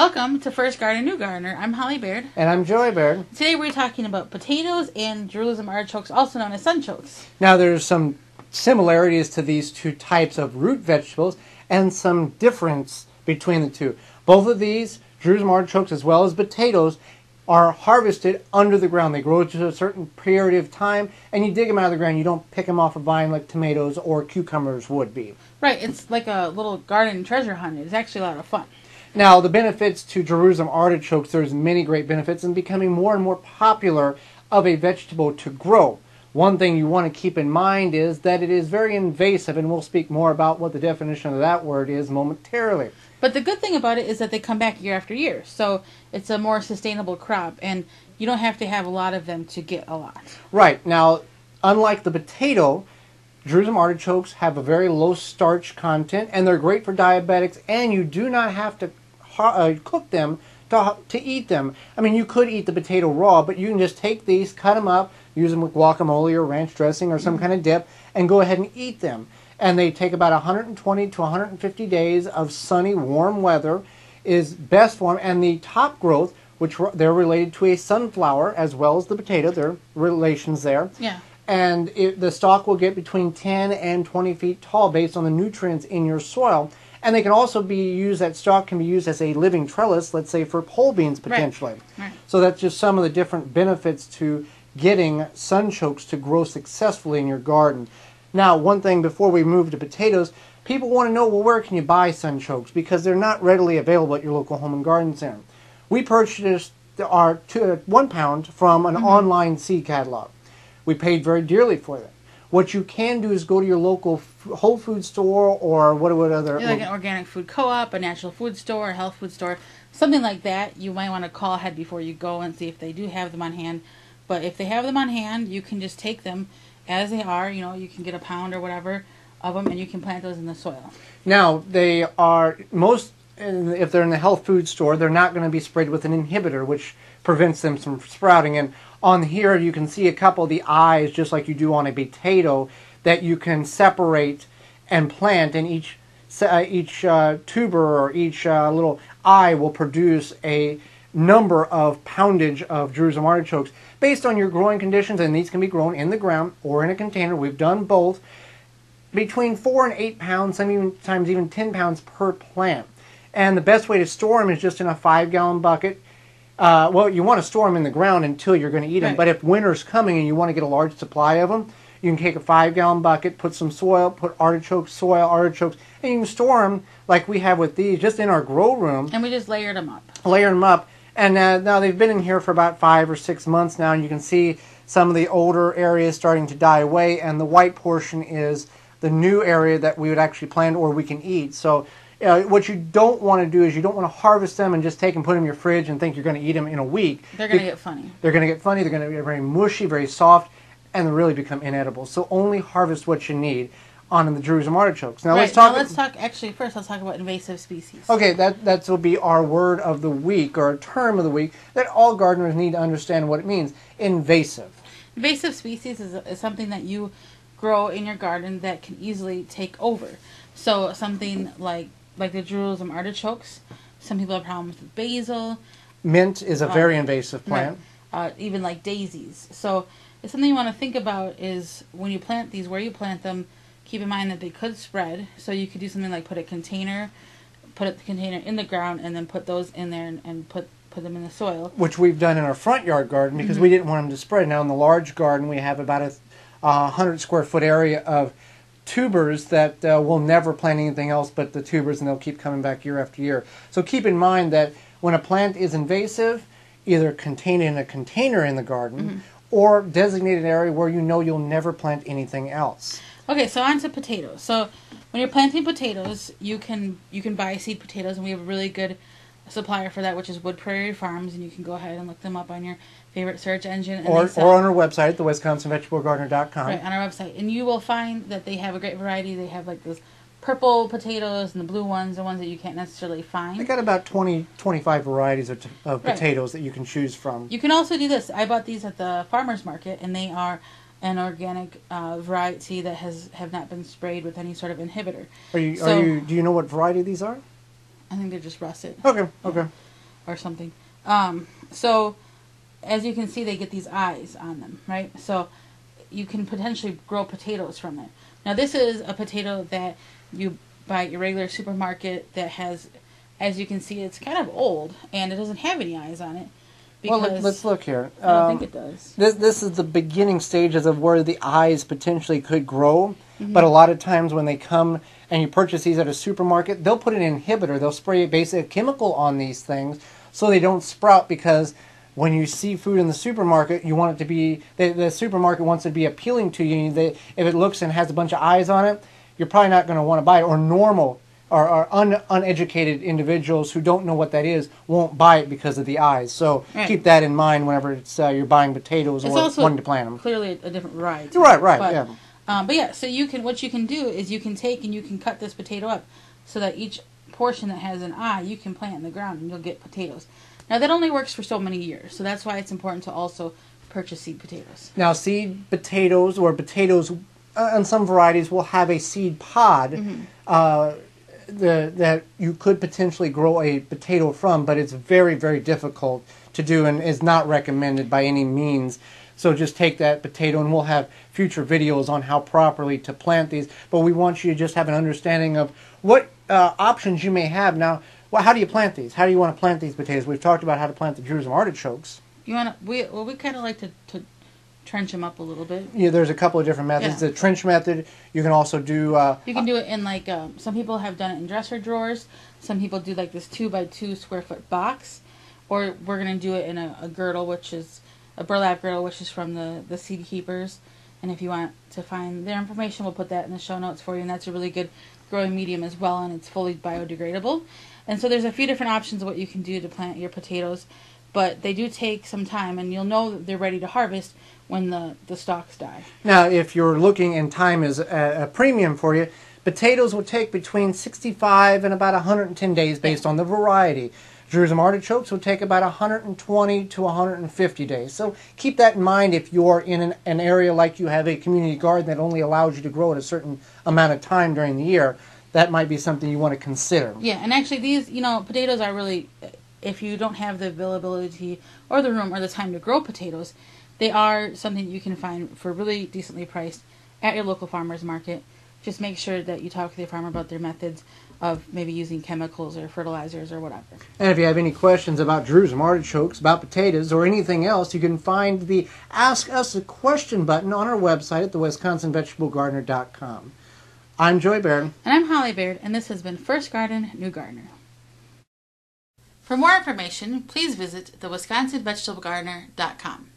Welcome to First Garden, New Gardener. I'm Holly Baird. And I'm Joey Baird. Today we're talking about potatoes and Jerusalem artichokes, also known as sunchokes. Now there's some similarities to these two types of root vegetables and some difference between the two. Both of these, Jerusalem artichokes as well as potatoes, are harvested under the ground. They grow to a certain period of time, and you dig them out of the ground. You don't pick them off a vine like tomatoes or cucumbers would be. Right, it's like a little garden treasure hunt. It's actually a lot of fun. Now, the benefits to Jerusalem artichokes, there's many great benefits in becoming more and more popular of a vegetable to grow. One thing you want to keep in mind is that it is very invasive, and we'll speak more about what the definition of that word is momentarily. But the good thing about it is that they come back year after year, so it's a more sustainable crop, and you don't have to have a lot of them to get a lot. Right. Now, unlike the potato, Jerusalem artichokes have a very low starch content, and they're great for diabetics, and you do not have to cook them to eat them. I mean, you could eat the potato raw, but you can just take these, cut them up, use them with guacamole or ranch dressing or some kind of dip, and go ahead and eat them. And they take about 120 to 150 days of sunny, warm weather is best for them. And the top growth, which they're related to a sunflower as well as the potato, they're relations there. Yeah. And the stalk will get between 10 and 20 feet tall based on the nutrients in your soil. And they can also be used, that stalk can be used as a living trellis, let's say for pole beans potentially. Right. So that's just some of the different benefits to getting sunchokes to grow successfully in your garden. Now, one thing before we move to potatoes, people want to know, well, where can you buy sunchokes? Because they're not readily available at your local home and garden center. We purchased our 1 pound from an online seed catalog. We paid very dearly for them. What you can do is go to your local Whole Food store or what other... Like an organic food co-op, a natural food store, a health food store, something like that. You might want to call ahead before you go and see if they do have them on hand. But if they have them on hand, you can just take them as they are. You know, you can get a pound or whatever of them, and you can plant those in the soil. Now, they are if they're in the health food store, they're not going to be sprayed with an inhibitor, which prevents them from sprouting. And on here, you can see a couple of the eyes, just like you do on a potato, that you can separate and plant, and each tuber or each little eye will produce a number of poundage of Jerusalem artichokes based on your growing conditions, and these can be grown in the ground or in a container. We've done both. Between 4 and 8 pounds, sometimes even 10 pounds per plant. And the best way to store them is just in a 5-gallon bucket. Well, you want to store them in the ground until you're going to eat them. Right. But if winter's coming and you want to get a large supply of them, you can take a 5-gallon bucket, put some soil, put artichokes, and you can store them like we have with these, just in our grow room. And we just layered them up. And now they've been in here for about 5 or 6 months now, and you can see some of the older areas starting to die away, and the white portion is the new area that we would actually plant or we can eat. So what you don't want to do is you don't want to harvest them and just take and put them in your fridge and think you're going to eat them in a week. They're going to get funny. They're going to get funny. They're going to be very mushy, very soft, and they really become inedible. So only harvest what you need on the Jerusalem artichokes. Now let's talk. Actually, first let's talk about invasive species. Okay, that will be our word of the week, or term of the week, that all gardeners need to understand what it means. Invasive. Invasive species is something that you grow in your garden that can easily take over. So something like the Jerusalem artichokes. Some people have problems with basil. Mint is a very invasive plant. Right. Even like daisies. So it's something you want to think about is when you plant these, where you plant them, keep in mind that they could spread. So you could do something like put the container in the ground and then put those in there and put them in the soil. Which we've done in our front yard garden because we didn't want them to spread. Now in the large garden we have about a 100 square foot area of tubers that will never plant anything else but the tubers, and they'll keep coming back year after year. So keep in mind that when a plant is invasive, either contained in a container in the garden or designated area where you know you'll never plant anything else. Okay, so on to potatoes. So when you're planting potatoes, you can buy seed potatoes, and we have a really good supplier for that, which is Wood Prairie Farms, and you can go ahead and look them up on your favorite search engine. And or on our website, thewisconsinvegetablegardener.com. Right, on our website. And you will find that they have a great variety. They have like those purple potatoes and the blue ones, the ones that you can't necessarily find. They got about 25 varieties of potatoes that you can choose from. You can also do this. I bought these at the farmer's market, and they are an organic variety that have not been sprayed with any sort of inhibitor. Do you know what variety these are? I think they're just russet. Okay. or something. So as you can see, they get these eyes on them, right? So you can potentially grow potatoes from it. Now this is a potato that you buy at your regular supermarket that has, as you can see, it's kind of old and it doesn't have any eyes on it. Well, let's look here. I don't think it does. This is the beginning stages of where the eyes potentially could grow. But a lot of times when they come and you purchase these at a supermarket, they'll put an inhibitor. They'll spray a basic chemical on these things so they don't sprout, because when you see food in the supermarket, you want it to be, the supermarket wants it to be appealing to you. If it looks and has a bunch of eyes on it, you're probably not going to want to buy it. Or normal or uneducated individuals who don't know what that is won't buy it because of the eyes. So keep that in mind whenever it's you're buying potatoes or wanting to plant them. Clearly a different variety. Right, but, yeah. But yeah, so what you can do is you can take and you can cut this potato up so that each portion that has an eye you can plant in the ground and you'll get potatoes. Now that only works for so many years, so that's why it's important to also purchase seed potatoes. Now seed potatoes, or potatoes on some varieties, will have a seed pod that you could potentially grow a potato from, but it's very, very difficult to do and is not recommended by any means. So just take that potato, and we'll have future videos on how properly to plant these. But we want you to just have an understanding of what options you may have. Now, how do you plant these? How do you want to plant these potatoes? We've talked about how to plant the Jerusalem artichokes. You want to? We kind of like to trench them up a little bit. Yeah, there's a couple of different methods. Yeah. The trench method, you can also do... you can do it in like, some people have done it in dresser drawers. Some people do like this 2x2 square foot box. Or we're going to do it in a girdle, which is a burlap girdle, which is from the Seed Keepers. And if you want to find their information, we'll put that in the show notes for you. And that's a really good growing medium as well, and it's fully biodegradable. And so there's a few different options of what you can do to plant your potatoes. But they do take some time, and you'll know that they're ready to harvest when the stalks die. Now, if you're looking and time is a premium for you, potatoes will take between 65 and about 110 days based on the variety. Jerusalem artichokes will take about 120 to 150 days. So keep that in mind if you're in an area like you have a community garden that only allows you to grow at a certain amount of time during the year. That might be something you want to consider. Yeah, and actually these, potatoes are really, if you don't have the availability or the room or the time to grow potatoes, they are something you can find for really decently priced at your local farmer's market. Just make sure that you talk with your farmer about their methods of maybe using chemicals or fertilizers or whatever. And if you have any questions about Jerusalem artichokes, about potatoes, or anything else, you can find the Ask Us a Question button on our website at thewisconsinvegetablegardener.com. I'm Joy Baird. And I'm Holly Baird, and this has been First Garden, New Gardener. For more information, please visit thewisconsinvegetablegardener.com.